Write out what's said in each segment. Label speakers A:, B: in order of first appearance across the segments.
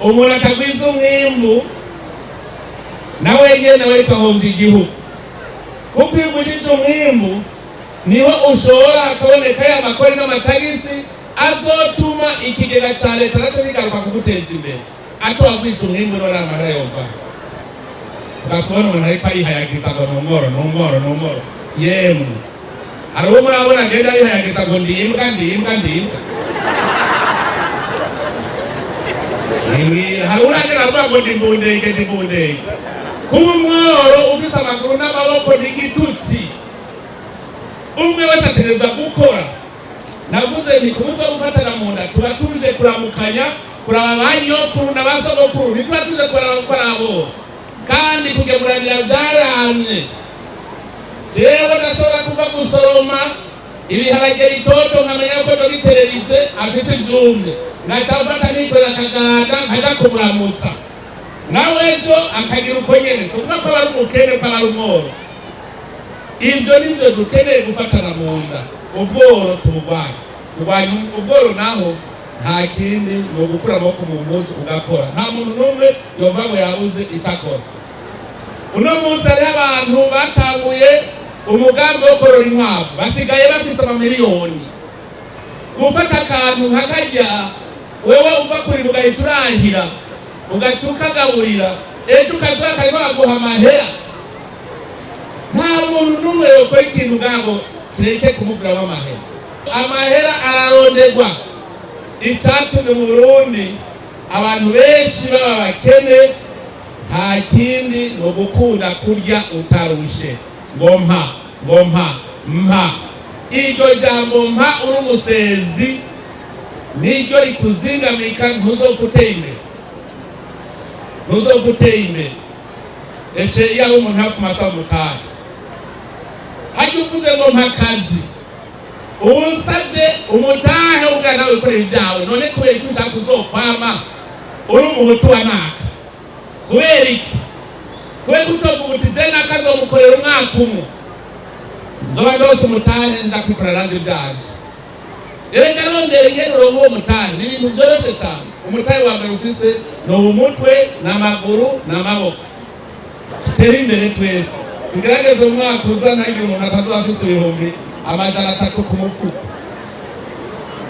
A: umuntu atagwiza umwimbu nawe nyene nawe ikahombya igihugu, kuko iyo ugwirije umwimbu niho ushobora hakaboneka ya makori n'amatagisi azotuma ikigega ca leta naco kigaruka kuguteza imbere. Ato wagwije umwimbu rero amahera yova ugasobona umuntu ariko arihayagiza ngo numworo yemwe hari uwo murabona agenda arihayagiza ngo ndimbwa hari uragera avuga ngo ndimbundege kuba umworo ufise amaguru n'amaboko ni igitutsi. Umwe wese ategereza gukora. Navuze ni ku munsi wo gufatana mu nda tuba tuje kuramukanya kuraba banyokuru na basogokuru, ntituba tuje gukora abo kandi kugemuranira vyaramye. Jewe ndashobora kuva gusoroma ibiharage bitoto nkamenya ko dogitererize afise ivyumye, natafata nikorera akaganda nkaja kumuramutsa nawe ejo akagira uko nyene, so kuba ko bari umukene ko bari umworo. Ivyo nivyo dukeneye gufatana mu nda. Ubworo turwanya ubworo naho nta kindi ni ugukura amaboko mu mpuzu ugakora. Nta muntu n'umwe yova ngo yabuze icyo akora. Uno munsi hariho abantu batanguye umugambi wo korora inkwavu, basigaye bafise amamiliyoni. Gufata akantu nkakarya wewe uva kuri ugahita urahira ugaca ukagaburira ejo ukazoya kariko baguha amahera. Nta muntu n'umwe yokora ikintu ngaho kireke kumuvuramo amahera. Amahera araronderwa. Icatumye mu Burundi abantu benshi baba bakene nta kindi no gukunda kurya utarushe. Ngo mpa iryo jambo mpa uri umusezi niryo rikuzingamika ntuzofuteye imbere. Eshe iyo umuntu afuma asa mutahe hajya uvuze ngo mpakazi unsavye umutahe ubwa nawe ukorera ibyawe, none kubera iki ushaka uzokwama uri umuhutu wa naka? Kubera iki? Kubera kutovuga uti je nakazomukorera umwaka umwe nzoba ndose umutahe nza kwikorera ranje vyanje. Erega rondera ingene uronka uwo mutahe ni ibintu vyoroshe cane. Umutahe wa mbere ufise ni umutwe n'amaguru n'amaboko. Tutere imbere twese tugerageze umwaka uza ntagira umuntu atazoba afise ibihumbi amajana 3 ku mufuko.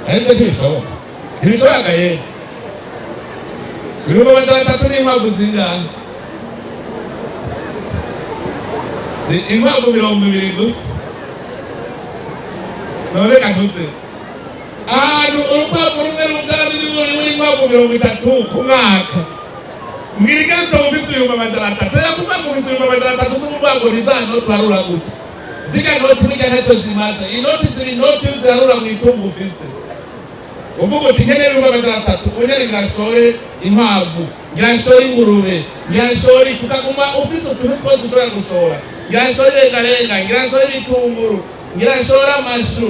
A: Ariko ntibishoboka yewe. Ibihumbi amajana 3 n'inkwavu zingahe? Inkwavu 200 gusa. None kantuze ahantu urukwavu rumwe rungana n'inkwavu 30 ku mwaka. Mbwirika ufise ibihumbi amajana 3 yakuva mu ufise ibihumbi amajana 3 z'umuvuga ngo nizano twarura gute? Ziga noti nijya ntacyo zimaze. Inoti ziri noti zirarura mu itungo ufise. Uvuga uti nkene ibihumbi amajana 3 unyere ngashore inkwavu, ngashore ingurube, ngashore kukaguma ufise utuntu twose ushobora gushora, ngashore rengarenga, ngashore ibitunguru, ngashore amashu,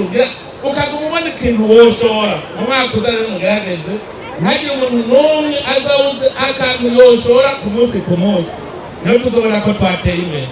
A: ukaguma ubona ikintu woshora. Mu mwaka uza rero mugerageze ntagire umuntu n'umwe azawuze akantu yoshora ku munsi niho tuzobona ko twateye imbere.